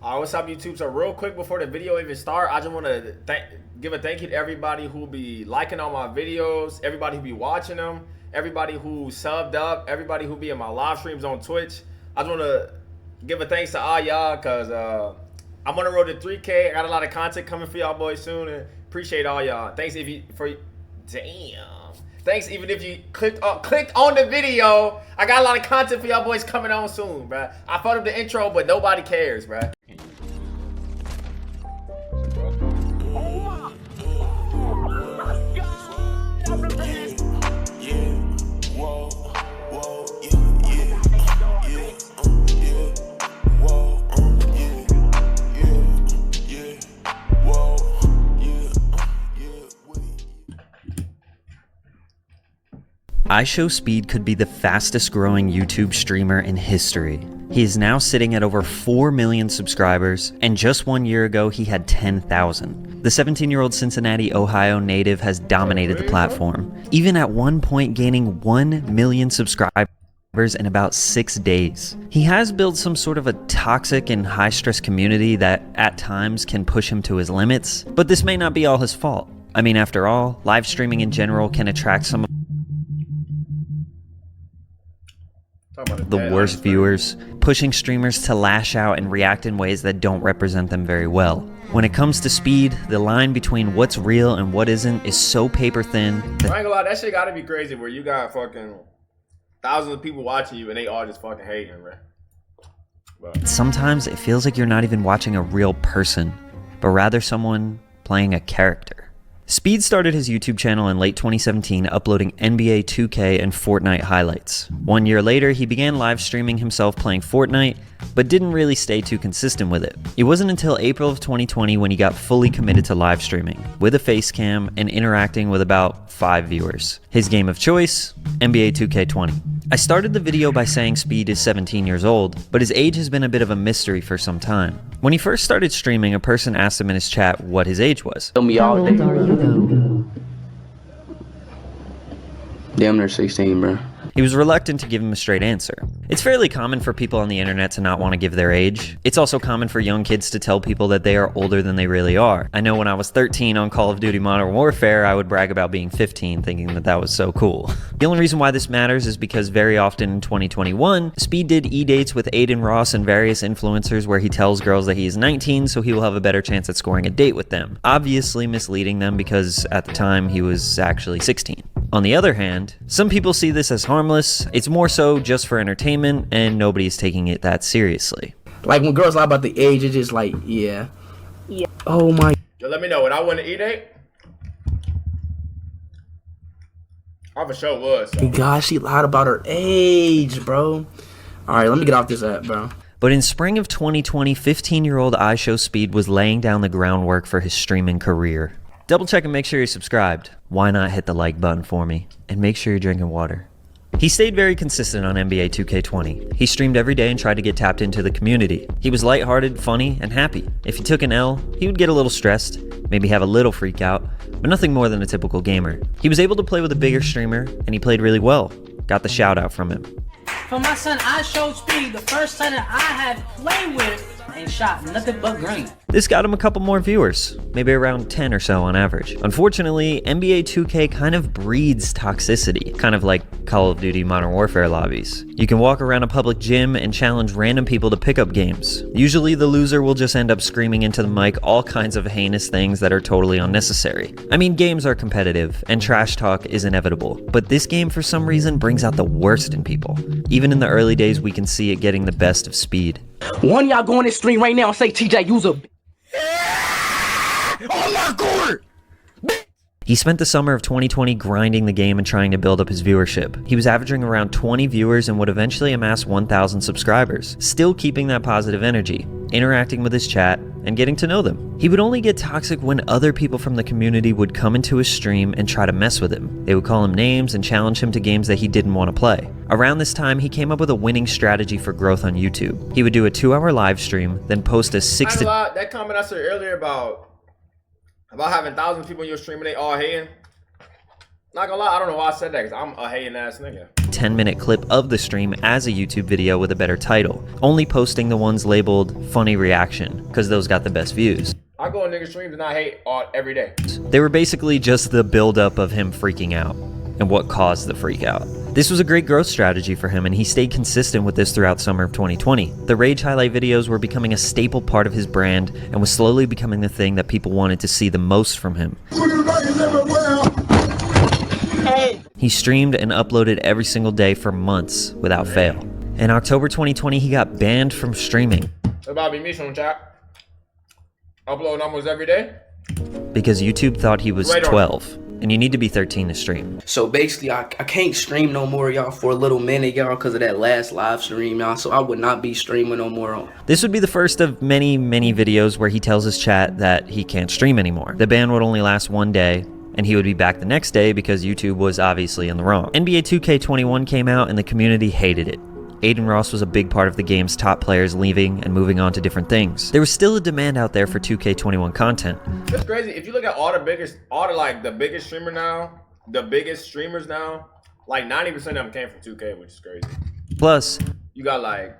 What's up, YouTube? So real quick before the video even start, I just want to give a thank you to everybody who be liking all my videos, everybody who be watching them, everybody who subbed up, everybody who be in my live streams on Twitch. I just want to give a thanks to all y'all because I'm on the road to 3K. I got a lot of content coming for y'all boys soon, and appreciate all y'all. Thanks Thanks even if you clicked on the video. I got a lot of content for y'all boys coming on soon, bruh. I fucked up the intro, but nobody cares, bruh. iShowSpeed could be the fastest growing YouTube streamer in history. He is now sitting at over 4 million subscribers, and just 1 year ago he had 10,000. The 17-year-old Cincinnati, Ohio native has dominated the platform, even at one point gaining 1 million subscribers in about 6 days. He has built some sort of a toxic and high-stress community that at times can push him to his limits, but this may not be all his fault. I mean, after all, live streaming in general can attract some of the worst viewers, pushing streamers to lash out and react in ways that don't represent them very well. When it comes to speed, the line between what's real and what isn't is so paper thin that I ain't gonna lie, that shit gotta be crazy where you got fucking thousands of people watching you and they all just fucking hating, man. sometimes it feels like you're not even watching a real person, but rather someone playing a character. Speed started his YouTube channel in late 2017, uploading NBA 2K and Fortnite highlights. 1 year later, he began live streaming himself playing Fortnite, but didn't really stay too consistent with it. It wasn't until April of 2020 when he got fully committed to live streaming, with a face cam and interacting with about 5 viewers. His game of choice, NBA 2K20. I started the video by saying Speed is 17 years old, but his age has been a bit of a mystery for some time. When he first started streaming, a person asked him in his chat what his age was. Tell me all How day. old are you though? Damn near 16, bro. He was reluctant to give him a straight answer. It's fairly common for people on the internet to not want to give their age. It's also common for young kids to tell people that they are older than they really are. I know when I was 13 on Call of Duty Modern Warfare, I would brag about being 15, thinking that that was so cool. The only reason why this matters is because very often in 2021, Speed did e-dates with Aiden Ross and various influencers where he tells girls that he is 19, so he will have a better chance at scoring a date with them. Obviously misleading them because at the time he was actually 16. On the other hand, some people see this as harmless. It's more so just for entertainment, and nobody's taking it that seriously. Like when girls lie about the age, it's just like, yeah. Oh my. Yo, let me know when I win the E-Date. I for sure was. So. God, she lied about her age, bro. All right, let me get off this app, bro. But in spring of 2020, 15-year-old iShowSpeed was laying down the groundwork for his streaming career. Double check and make sure you're subscribed. Why not hit the like button for me? And make sure you're drinking water. He stayed very consistent on NBA 2K20. He streamed every day and tried to get tapped into the community. He was lighthearted, funny, and happy. If he took an L, he would get a little stressed, maybe have a little freak out, but nothing more than a typical gamer. He was able to play with a bigger streamer, and he played really well. Got the shout out from him. For my son, iShowSpeed, the first son that I had played with, ain't shot nothing but green. This got him a couple more viewers, maybe around 10 or so on average. Unfortunately, NBA 2K kind of breeds toxicity, kind of like Call of Duty Modern Warfare lobbies. You can walk around a public gym and challenge random people to pick up games. Usually the loser will just end up screaming into the mic all kinds of heinous things that are totally unnecessary. I mean, games are competitive, and trash talk is inevitable, but this game for some reason brings out the worst in people. Even in the early days, we can see it getting the best of Speed. One of y'all go on this stream right now and say, TJ, use a. Oh my god! He spent the summer of 2020 grinding the game and trying to build up his viewership. He was averaging around 20 viewers and would eventually amass 1,000 subscribers, still keeping that positive energy, interacting with his chat, and getting to know them. He would only get toxic when other people from the community would come into his stream and try to mess with him. They would call him names and challenge him to games that he didn't want to play. Around this time, he came up with a winning strategy for growth on YouTube. He would do a 2-hour live stream, then post a 6 to... That comment I said earlier about having thousands of people in your stream and they all hating. Not gonna lie, I don't know why I said that because I'm a hating ass nigga. brief 10-minute clip of the stream as a YouTube video with a better title, only posting the ones labeled funny reaction, because those got the best views. I go on nigga streams and I hate every day. They were basically just the buildup of him freaking out and what caused the freak out. This was a great growth strategy for him, and he stayed consistent with this throughout summer of 2020. The Rage highlight videos were becoming a staple part of his brand and was slowly becoming the thing that people wanted to see the most from him. He streamed and uploaded every single day for months without fail. In October 2020, he got banned from streaming. About me mission chat. Upload almost every day. Because YouTube thought he was 12, and you need to be 13 to stream. So basically, I can't stream no more, y'all, for a little minute, y'all, because of that last live stream, y'all. So I would not be streaming no more. This would be the first of many, many videos where he tells his chat that he can't stream anymore. The ban would only last one day, and he would be back the next day because YouTube was obviously in the wrong. NBA 2K21 came out, and the community hated it. Aiden Ross was a big part of the game's top players leaving and moving on to different things. There was still a demand out there for 2K21 content. It's crazy. If you look at the biggest streamers now, like 90% of them came from 2K, which is crazy. Plus, you got like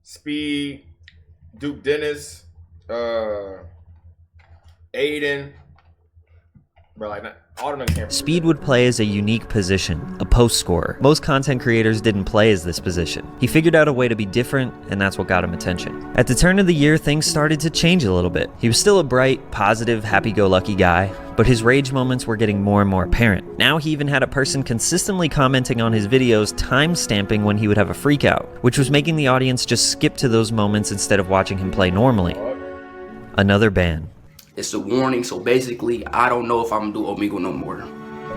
Speed, Duke Dennis, Aiden, bro, like all of them came from Speed would play as a unique position, a post scorer. Most content creators didn't play as this position. He figured out a way to be different, and that's what got him attention. At the turn of the year, things started to change a little bit. He was still a bright, positive, happy-go-lucky guy, but his rage moments were getting more and more apparent. Now he even had a person consistently commenting on his videos, time-stamping when he would have a freak out, which was making the audience just skip to those moments instead of watching him play normally. Another ban. It's a warning, so basically, I don't know if I'm gonna do Omegle no more.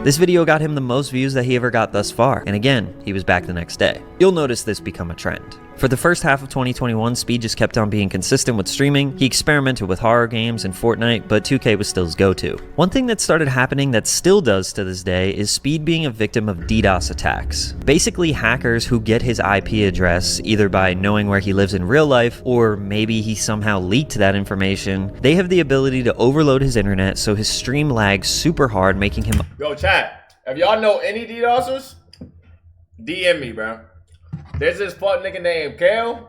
This video got him the most views that he ever got thus far, and again, he was back the next day. You'll notice this become a trend. For the first half of 2021, Speed just kept on being consistent with streaming. He experimented with horror games and Fortnite, but 2K was still his go-to. One thing that started happening that still does to this day is Speed being a victim of DDoS attacks. Basically, hackers who get his IP address, either by knowing where he lives in real life, or maybe he somehow leaked that information, they have the ability to overload his internet so his stream lags super hard, making him— Yo, chat, if y'all know any DDoSers, DM me, bro. There's this fuck nigga named Kale.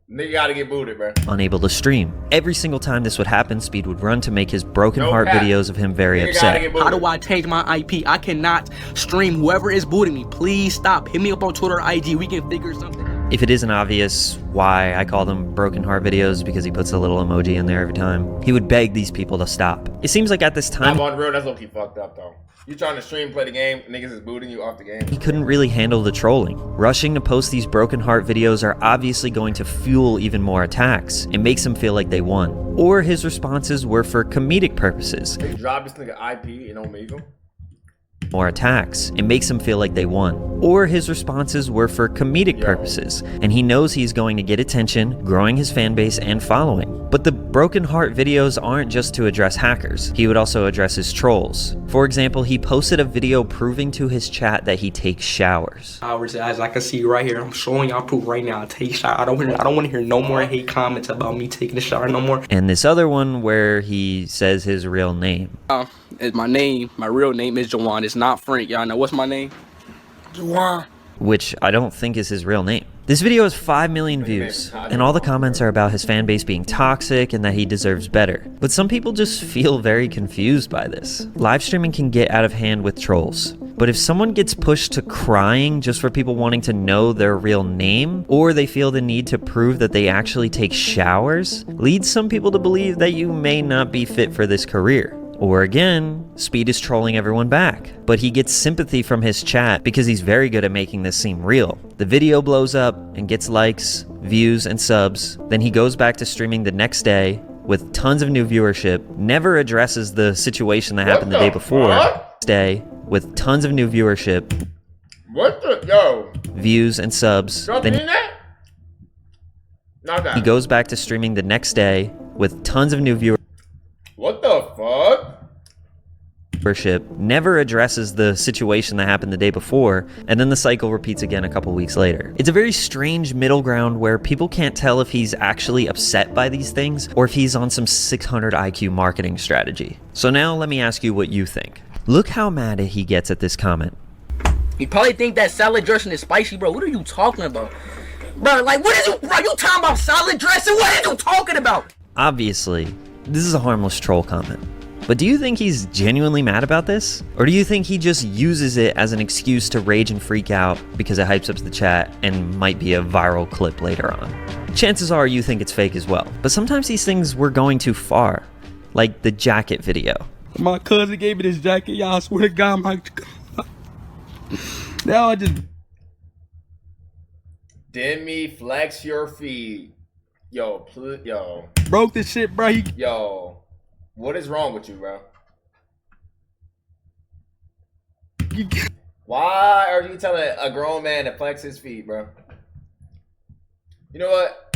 Nigga gotta get booted, bro. unable to stream. Every single time this would happen, Speed would run to make his broken heart videos of him very upset. How do I change my IP? I cannot stream whoever is booting me. Please stop. Hit me up on Twitter, IG. We can figure something out. If it isn't obvious why I call them broken heart videos, because he puts a little emoji in there every time, he would beg these people to stop. It seems like at this time— I'm on real, that's low-key fucked up though. You trying to stream, play the game, niggas is booting you off the game. he couldn't really handle the trolling. Rushing to post these broken heart videos are obviously going to fuel even more attacks. It makes him feel like they won. Or his responses were for comedic purposes. They dropped this nigga IP in Omegle. More attacks. It makes him feel like they won. Or his responses were for comedic purposes, and he knows he's going to get attention, growing his fan base and following. But the broken heart videos aren't just to address hackers. He would also address his trolls. For example, he posted a video proving to his chat that he takes showers. Hours, as I can see right here, I'm showing y'all proof right now. I take a shower. I don't want to hear no more hate comments about me taking a shower no more. And this other one where he says his real name. My real name is Jawan. It's not Frank. Y'all know what's my name? Jawan. Which I don't think is his real name. This video has 5 million views, and all the comments are about his fan base being toxic and that he deserves better. But some people just feel very confused by this. Live streaming can get out of hand with trolls. But if someone gets pushed to crying just for people wanting to know their real name, or they feel the need to prove that they actually take showers, leads some people to believe that you may not be fit for this career. Or again, Speed is trolling everyone back, but he gets sympathy from his chat because he's very good at making this seem real. The video blows up and gets likes, views, and subs. Then he goes back to streaming the next day with tons of new viewership, never addresses the situation that happened the day before. Day with tons of new viewership. Views and subs. Then he goes back to streaming the next day with tons of new viewership. What the fuck? Never addresses the situation that happened the day before, and then the cycle repeats again a couple weeks later. It's a very strange middle ground where people can't tell if he's actually upset by these things or if he's on some 600 IQ marketing strategy. So now let me ask you what you think. Look how mad he gets at this comment. You probably think that salad dressing is spicy, bro. What are you talking about? Bro, like, what is you, bro, you talking about salad dressing? What are you talking about? Obviously, this is a harmless troll comment. But do you think he's genuinely mad about this? Or do you think he just uses it as an excuse to rage and freak out because it hypes up the chat and might be a viral clip later on? Chances are you think it's fake as well. But sometimes these things were going too far. Like the jacket video. My cousin gave me this jacket, y'all. I swear to God, now I just... Demi, flex your feet. Yo, yo. broke this shit, bro. Yo, what is wrong with you, bro? Why are you telling a grown man to flex his feet, bro? You know what?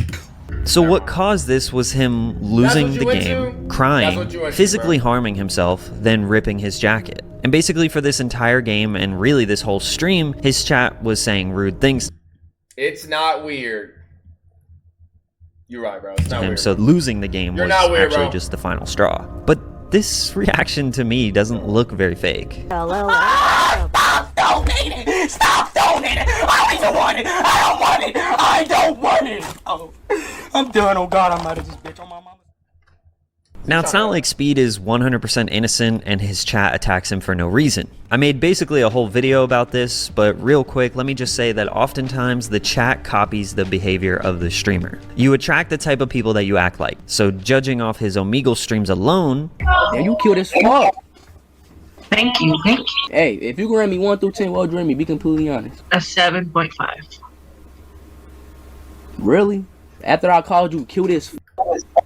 So what caused this was him losing the game, crying, physically harming himself, then ripping his jacket. And basically for this entire game and really this whole stream, his chat was saying rude things. It's not weird. You're right, bro. It's not weird. So losing the game was actually just the final straw. But this reaction to me doesn't look very fake. Stop donating! Stop donating! I don't even want it! I don't want it! I don't want it! Oh, I'm done. Oh God, I'm out of this bitch. On my mama. Now, it's not like Speed is 100% innocent and his chat attacks him for no reason. I made basically a whole video about this, but real quick, let me just say that oftentimes the chat copies the behavior of the streamer. You attract the type of people that you act like. So judging off his Omegle streams alone... Damn, you cute as fuck. Thank you, thank you. Hey, if you can rate me 1 through 10, what would you rate me? Be completely honest. A 7.5. Really? After I called you cute as fuck?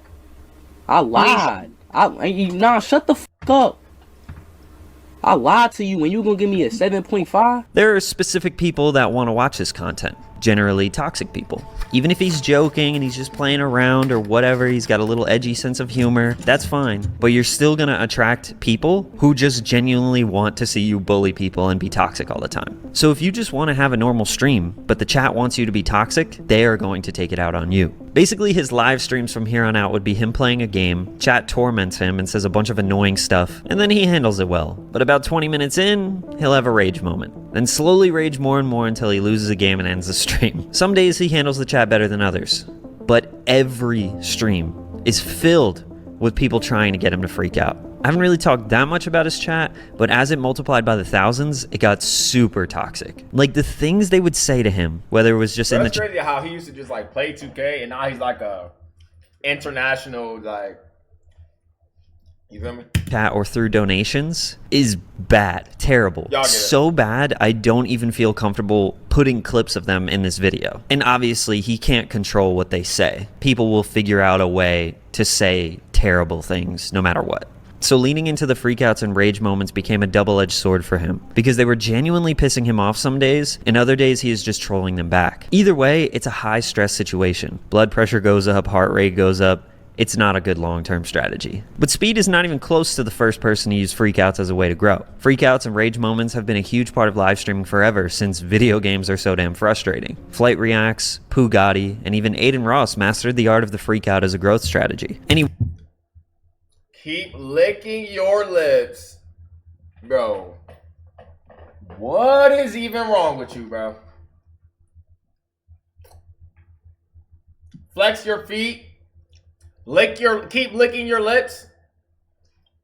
I lied. Nah, shut the fuck up. I lied to you and you gonna give me a 7.5? There are specific people that want to watch this content. Generally toxic people. Even if he's joking and he's just playing around or whatever, he's got a little edgy sense of humor, that's fine. But you're still gonna attract people who just genuinely want to see you bully people and be toxic all the time. So if you just want to have a normal stream, but the chat wants you to be toxic, they are going to take it out on you. Basically, his live streams from here on out would be him playing a game, chat torments him and says a bunch of annoying stuff, and then he handles it well. But about 20 minutes in, he'll have a rage moment. Then slowly rage more and more until he loses a game and ends the stream. Some days he handles the chat better than others, but every stream is filled with people trying to get him to freak out. I haven't really talked that much about his chat, but as it multiplied by the thousands, it got super toxic. Like the things they would say to him, whether it was just in the chat. It's crazy how he used to just like play 2K and now he's like a international, like, you feel me? Chat or through donations is bad, terrible. So bad, I don't even feel comfortable putting clips of them in this video. And obviously he can't control what they say. People will figure out a way to say terrible things no matter what. So leaning into the freakouts and rage moments became a double-edged sword for him because they were genuinely pissing him off some days, and other days he is just trolling them back. Either way, it's a high-stress situation. Blood pressure goes up, heart rate goes up. It's not a good long-term strategy. But Speed is not even close to the first person to use freakouts as a way to grow. Freakouts and rage moments have been a huge part of live streaming forever since video games are so damn frustrating. Flight Reacts, Pooh Gotti, and even Aiden Ross mastered the art of the freakout as a growth strategy. Keep licking your lips. Bro. What is even wrong with you, bro? Flex your feet. Keep licking your lips.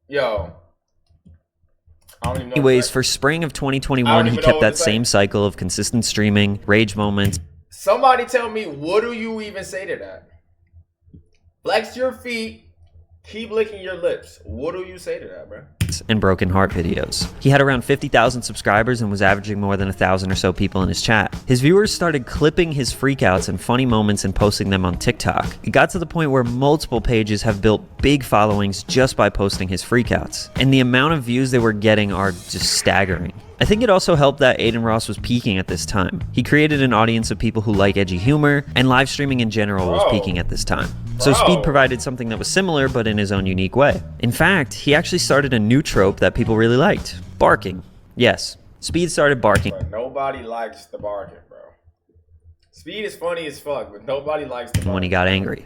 Yo. I don't even know. Anyways, for spring of 2021, he kept that same cycle of consistent streaming, rage moments. Somebody tell me, what do you even say to that? Flex your feet. Keep licking your lips. What do you say to that, bro? And broken heart videos. He had around 50,000 subscribers and was averaging more than 1,000 or so people in his chat. His viewers started clipping his freakouts and funny moments and posting them on TikTok. It got to the point where multiple pages have built big followings just by posting his freakouts. And the amount of views they were getting are just staggering. I think it also helped that Aiden Ross was peaking at this time. He created an audience of people who like edgy humor, and live streaming in general was peaking at this time. So Speed provided something that was similar, but in his own unique way. In fact, he actually started a new trope that people really liked. Barking. Yes, Speed started barking. But nobody likes the barking, bro. Speed is funny as fuck, but nobody likes the barking. When he got angry.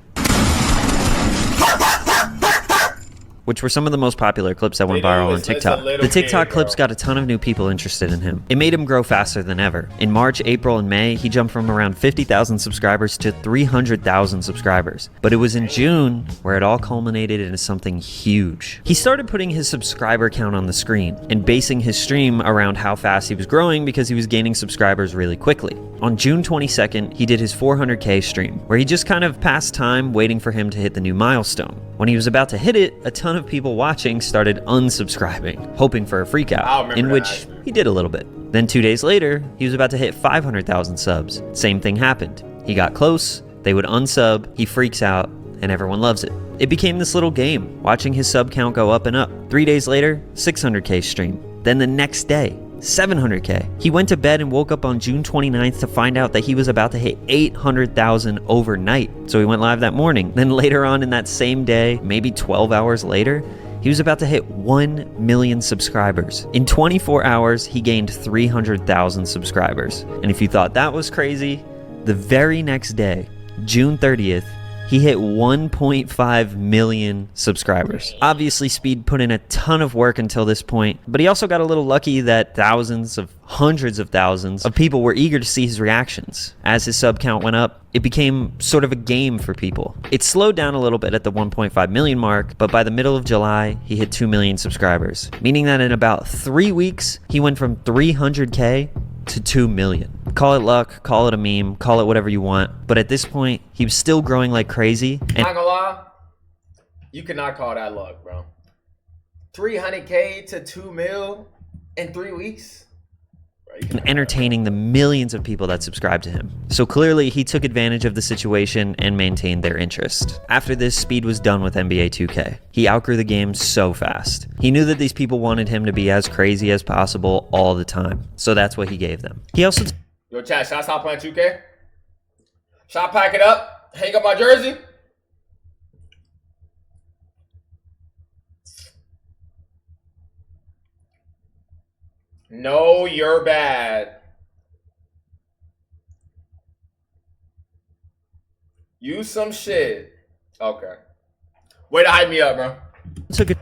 which were some of the most popular clips that went They do. viral on It's a TikTok. little The TikTok kid, clips bro. got a ton of new people interested in him. It made him grow faster than ever. In March, April, and May, he jumped from around 50,000 subscribers to 300,000 subscribers. But it was in June where it all culminated into something huge. He started putting his subscriber count on the screen and basing his stream around how fast he was growing because he was gaining subscribers really quickly. On June 22nd, he did his 400K stream, where he just kind of passed time waiting for him to hit the new milestone. When he was about to hit it, a ton of people watching started unsubscribing, hoping for a freak I out, remember in that, which actually. he did a little bit. Then 2 days later, he was about to hit 500,000 subs. Same thing happened. He got close, they would unsub, he freaks out, and everyone loves it. It became this little game, watching his sub count go up and up. 3 days later, 600K stream. Then the next day, 700K. He went to bed and woke up on June 29th to find out that he was about to hit 800,000 overnight. So he went live that morning. Then later on in that same day, maybe 12 hours later, he was about to hit 1 million subscribers. In 24 hours, he gained 300,000 subscribers. And if you thought that was crazy, the very next day, June 30th, he hit 1.5 million subscribers. Obviously, Speed put in a ton of work until this point, but he also got a little lucky that hundreds of thousands of people were eager to see his reactions. As his sub count went up, it became sort of a game for people. It slowed down a little bit at the 1.5 million mark, but by the middle of July, he hit 2 million subscribers, meaning that in about 3 weeks, he went from 300K to 2 million. Call it luck, call it a meme, call it whatever you want, but at this point, he was still growing like crazy. And Not gonna lie, you cannot call that luck, bro. 300K to 2 mil in 3 weeks? Bro, you cannot entertaining the millions of people that subscribe to him. So clearly, he took advantage of the situation and maintained their interest. After this, Speed was done with NBA 2K. He outgrew the game so fast. He knew that these people wanted him to be as crazy as possible all the time, so that's what he gave them. He also Yo, chat, should I stop playing 2K? Should I pack it up? Hang up my jersey? No, you're bad. You some shit. Okay. Way to hype me up, bro. took a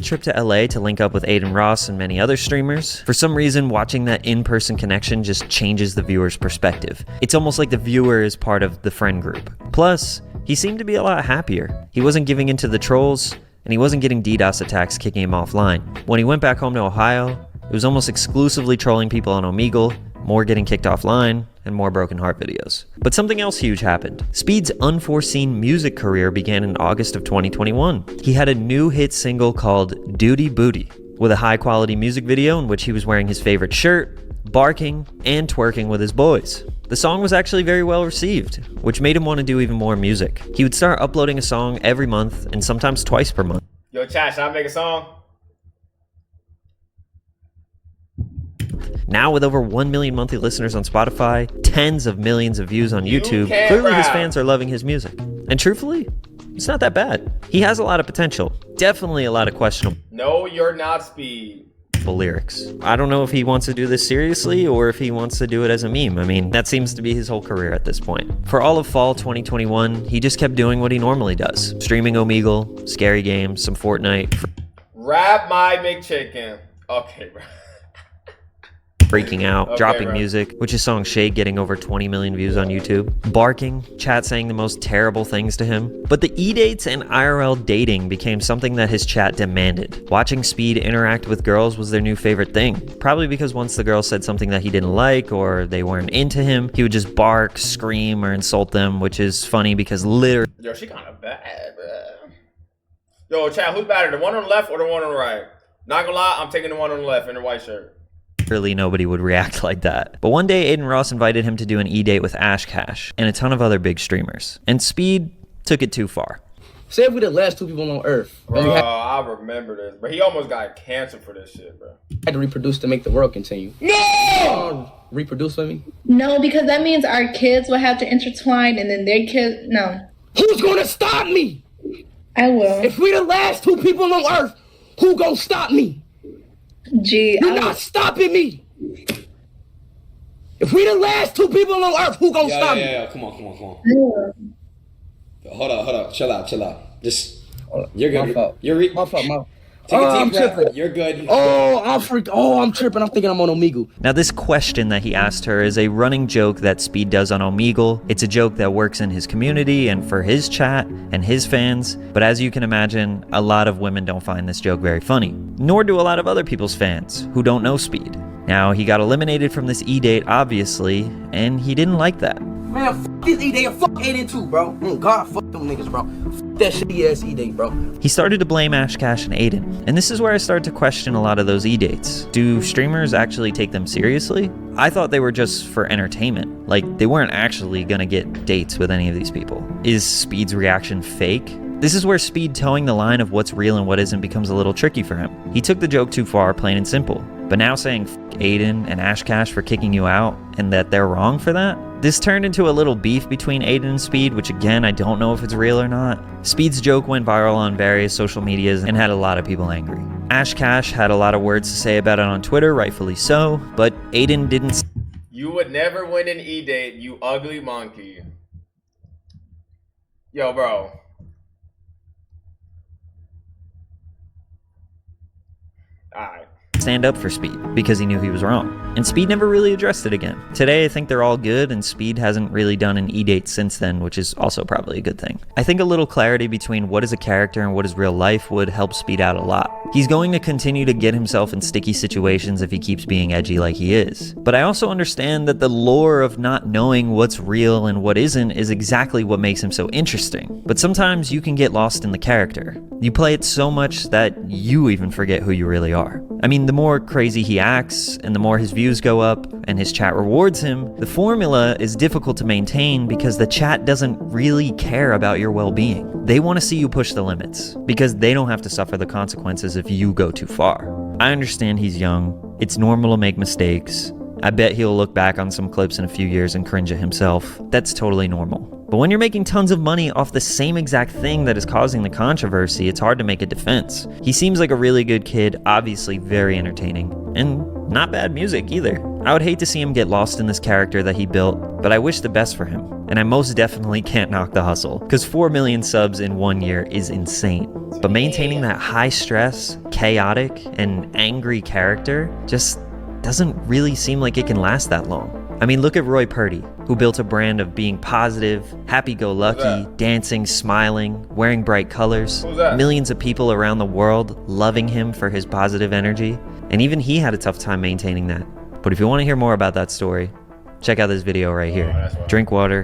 trip to LA to link up with Aiden Ross and many other streamers. For some reason, watching that in-person connection just changes the viewer's perspective. It's almost like the viewer is part of the friend group. Plus, he seemed to be a lot happier. He wasn't giving into the trolls, and he wasn't getting DDoS attacks kicking him offline. When he went back home to Ohio, it was almost exclusively trolling people on Omegle, more getting kicked offline, and more broken heart videos. But something else huge happened. Speed's unforeseen music career began in August of 2021. He had a new hit single called Duty Booty, with a high quality music video in which he was wearing his favorite shirt, barking, and twerking with his boys. The song was actually very well received, which made him want to do even more music. He would start uploading a song every month and sometimes twice per month. Yo, chat, should I make a song? Now with over 1 million monthly listeners on Spotify, tens of millions of views on YouTube, can't clearly his rap. fans are loving his music. And truthfully, it's not that bad. He has a lot of potential. Definitely a lot of questionable No, you're not Speed. lyrics. I don't know if he wants to do this seriously or if he wants to do it as a meme. I mean, that seems to be his whole career at this point. For all of fall 2021, he just kept doing what he normally does. Streaming Omegle, scary games, some Fortnite, Rap my McChicken. Okay, bro. freaking out, Okay, dropping bro. music, which his song Shade getting over 20 million views on YouTube, barking, chat saying the most terrible things to him. But the e-dates and IRL dating became something that his chat demanded. Watching Speed interact with girls was their new favorite thing, probably because once the girl said something that he didn't like or they weren't into him, he would just bark, scream, or insult them, which is funny because literally Yo, she kind of bad, bro. Yo, chat, who's better, the one on the left or the one on the right? Not gonna lie, I'm taking the one on the left in the white shirt. nobody would react like that. But one day, Aiden Ross invited him to do an e-date with Ash Cash and a ton of other big streamers. And Speed took it too far. Say if we the last two people on Earth, Bro, and we had I remember this. But he almost got canceled for this shit, bro. to reproduce to make the world continue. No! Reproduce with me? No, because that means our kids will have to intertwine and then their kids. No, Who's gonna stop me? I will. If we the last two people on Earth, who gonna stop me? Gee, You're I not stopping me. If we the last two people on Earth, who gonna stop me? Come on. will. Hold up. Chill out. Just You're good. My fault. My fault. Take a I'm deep breath. tripping. You're good. I'm tripping. I'm thinking I'm on Omegle. Now, this question that he asked her is a running joke that Speed does on Omegle. It's a joke that works in his community and for his chat and his fans. But as you can imagine, a lot of women don't find this joke very funny. Nor do a lot of other people's fans who don't know Speed. Now, he got eliminated from this E-date, obviously, and he didn't like that. Man, fuck this E-date and fuck Aiden too, bro. God, fuck them niggas, bro. Fuck that shitty ass E-date, bro. He started to blame Ash Cash and Aiden, and this is where I started to question a lot of those E-dates. Do streamers actually take them seriously? I thought they were just for entertainment. Like, they weren't actually gonna get dates with any of these people. Is Speed's reaction fake? This is where Speed towing the line of what's real and what isn't becomes a little tricky for him. He took the joke too far, plain and simple. But now saying f Aiden and Ash Cash for kicking you out and that they're wrong for that? This turned into a little beef between Aiden and Speed, which again, I don't know if it's real or not. Speed's joke went viral on various social medias and had a lot of people angry. Ash Cash had a lot of words to say about it on Twitter, rightfully so, but Aiden didn't. You would never win an E-date, you ugly monkey. Yo, bro. Alright. Stand up for Speed because he knew he was wrong. And Speed never really addressed it again. Today, I think they're all good, and Speed hasn't really done an E-date since then, which is also probably a good thing. I think a little clarity between what is a character and what is real life would help Speed out a lot. He's going to continue to get himself in sticky situations if he keeps being edgy like he is. But I also understand that the lure of not knowing what's real and what isn't is exactly what makes him so interesting. But sometimes you can get lost in the character. You play it so much that you even forget who you really are. I mean, the more crazy he acts and the more his views go up and his chat rewards him, the formula is difficult to maintain because the chat doesn't really care about your well-being. They want to see you push the limits because they don't have to suffer the consequences if you go too far. I understand he's young. It's normal to make mistakes. I bet he'll look back on some clips in a few years and cringe at himself. That's totally normal. But when you're making tons of money off the same exact thing that is causing the controversy, it's hard to make a defense. He seems like a really good kid, obviously very entertaining, and not bad music either. I would hate to see him get lost in this character that he built, but I wish the best for him. And I most definitely can't knock the hustle, because 4 million subs in 1 year is insane. But maintaining that high stress, chaotic, and angry character just doesn't really seem like it can last that long. I mean, look at Roy Purdy, who built a brand of being positive, happy-go-lucky, dancing, smiling, wearing bright colors. Millions of people around the world loving him for his positive energy. And even he had a tough time maintaining that. But if you want to hear more about that story, check out this video right here. Drink water.